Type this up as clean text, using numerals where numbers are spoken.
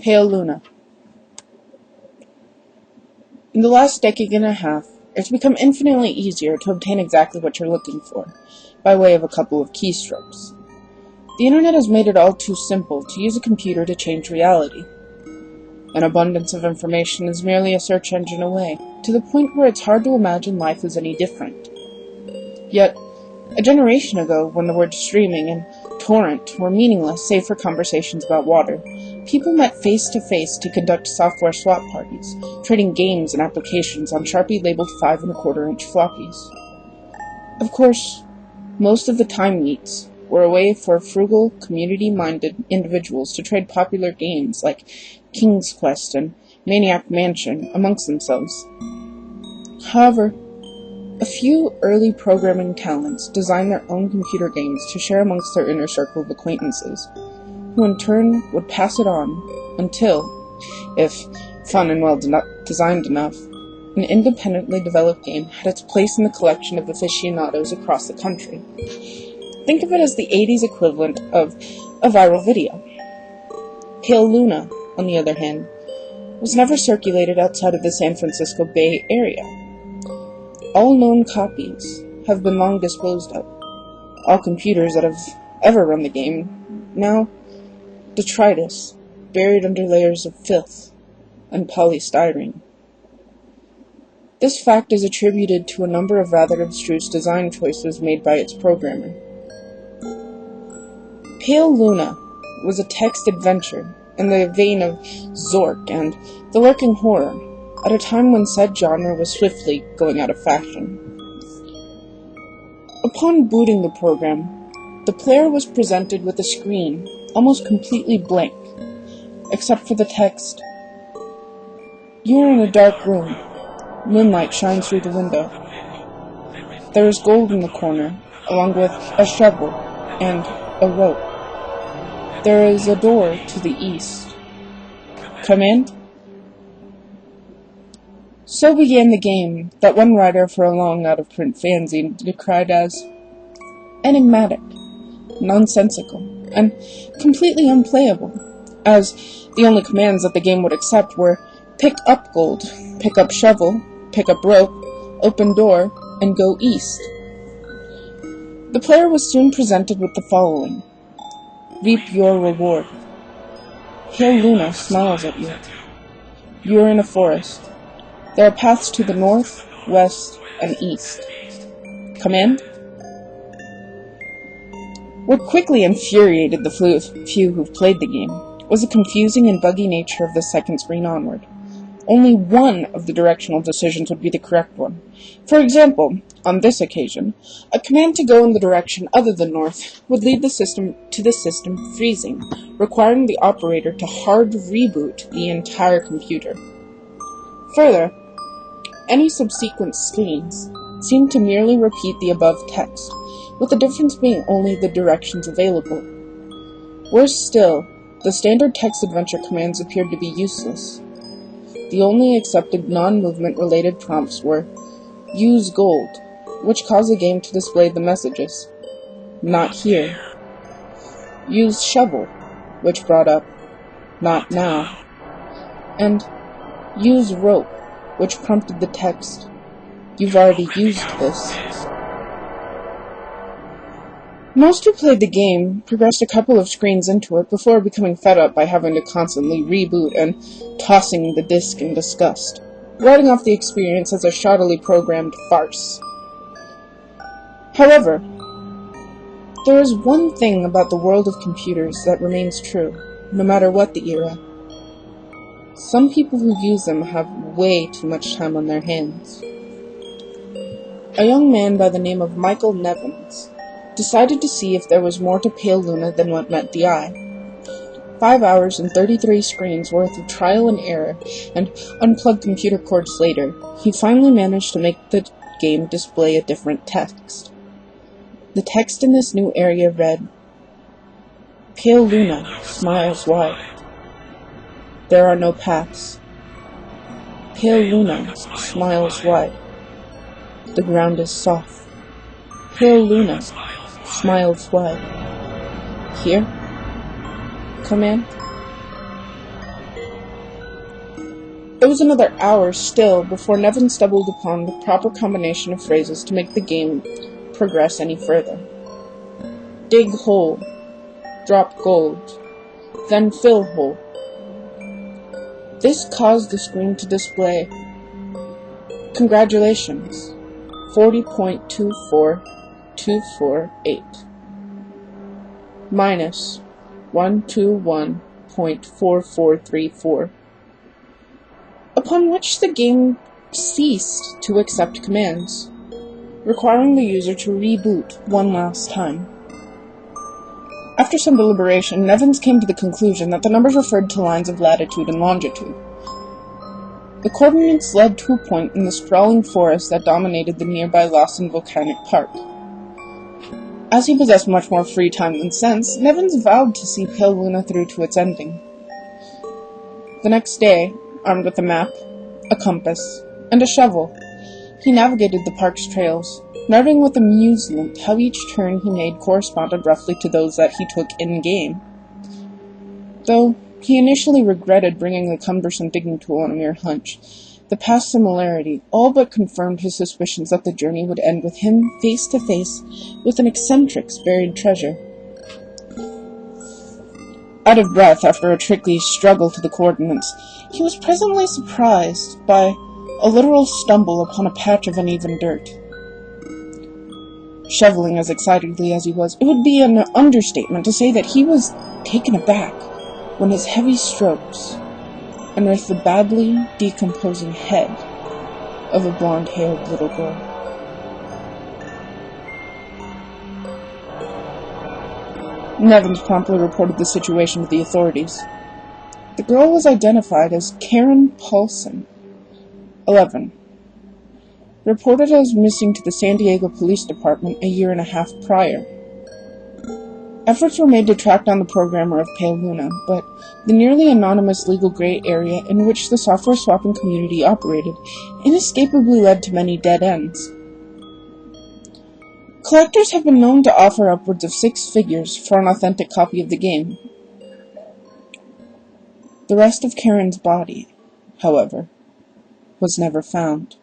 Pale Luna. In the last decade and a half, it's become infinitely easier to obtain exactly what you're looking for, by way of a couple of keystrokes. The internet has made it all too simple to use a computer to change reality. An abundance of information is merely a search engine away, to the point where it's hard to imagine life as any different. Yet, a generation ago, when the words streaming and torrent were meaningless save for conversations about water, people met face-to-face to conduct software swap parties, trading games and applications on Sharpie-labeled 5 1/4-inch floppies. Of course, most of the time meets were a way for frugal, community-minded individuals to trade popular games like King's Quest and Maniac Mansion amongst themselves. However, a few early programming talents designed their own computer games to share amongst their inner circle of acquaintances, who in turn would pass it on until, if fun and well designed enough, an independently developed game had its place in the collection of aficionados across the country. Think of it as the 80s equivalent of a viral video. Pale Luna, on the other hand, was never circulated outside of the San Francisco Bay Area. All known copies have been long disposed of. All computers that have ever run the game, now detritus, buried under layers of filth and polystyrene. This fact is attributed to a number of rather abstruse design choices made by its programmer. Pale Luna was a text adventure in the vein of Zork and The Lurking Horror, at a time when said genre was swiftly going out of fashion. Upon booting the program, the player was presented with a screen almost completely blank, except for the text. You are in a dark room. Moonlight shines through the window. There is gold in the corner, along with a shovel and a rope. There is a door to the east. Come in. So began the game that one writer for a long out-of-print fanzine decried as enigmatic, nonsensical, and completely unplayable, as the only commands that the game would accept were pick up gold, pick up shovel, pick up rope, open door, and go east. The player was soon presented with the following. Reap your reward. Pale Luna smiles at you. You are in a forest. There are paths to the north, west, and east. Come in. What quickly infuriated the few who've played the game was the confusing and buggy nature of the second screen onward. Only one of the directional decisions would be the correct one. For example, on this occasion, a command to go in the direction other than north would lead the system freezing, requiring the operator to hard reboot the entire computer. Further, any subsequent screens seemed to merely repeat the above text, with the difference being only the directions available. Worse still, the standard text adventure commands appeared to be useless. The only accepted non-movement related prompts were use gold, which caused the game to display the messages not here, use shovel, which brought up not now, and use rope, which prompted the text you've already used this. Most who played the game progressed a couple of screens into it before becoming fed up by having to constantly reboot and tossing the disc in disgust, writing off the experience as a shoddily programmed farce. However, there is one thing about the world of computers that remains true, no matter what the era. Some people who use them have way too much time on their hands. A young man by the name of Michael Nevins decided to see if there was more to Pale Luna than what met the eye. 5 hours and 33 screens worth of trial and error and unplugged computer cords later, he finally managed to make the game display a different text. The text in this new area read, Pale Luna smiles wide. There are no paths. Pale Luna smiles wide. The ground is soft. Pale Luna smiles wide. Here? Come in. It was another hour still before Nevin stumbled upon the proper combination of phrases to make the game progress any further. Dig hole, drop gold, then fill hole. This caused the screen to display, "Congratulations, 40.24248, minus 121.4434, upon which the game ceased to accept commands, requiring the user to reboot one last time. After some deliberation, Nevins came to the conclusion that the numbers referred to lines of latitude and longitude. The coordinates led to a point in the sprawling forest that dominated the nearby Lawson Volcanic Park. As he possessed much more free time than sense, Nevins vowed to see Pale Luna through to its ending. The next day, armed with a map, a compass, and a shovel, he navigated the park's trails, noting with amusement how each turn he made corresponded roughly to those that he took in-game. Though he initially regretted bringing the cumbersome digging tool on a mere hunch, the past similarity all but confirmed his suspicions that the journey would end with him face to face with an eccentric's buried treasure. Out of breath after a tricky struggle to the coordinates, he was presently surprised by a literal stumble upon a patch of uneven dirt. Shoveling as excitedly as he was, it would be an understatement to say that he was taken aback when his heavy strokes unearthed the badly decomposing head of a blonde-haired little girl. Nevins promptly reported the situation to the authorities. The girl was identified as Karen Paulson, 11, reported as missing to the San Diego Police Department a year and a half prior. Efforts were made to track down the programmer of Pale Luna, but the nearly anonymous legal gray area in which the software swapping community operated inescapably led to many dead ends. Collectors have been known to offer upwards of 6 figures for an authentic copy of the game. The rest of Karen's body, however, was never found.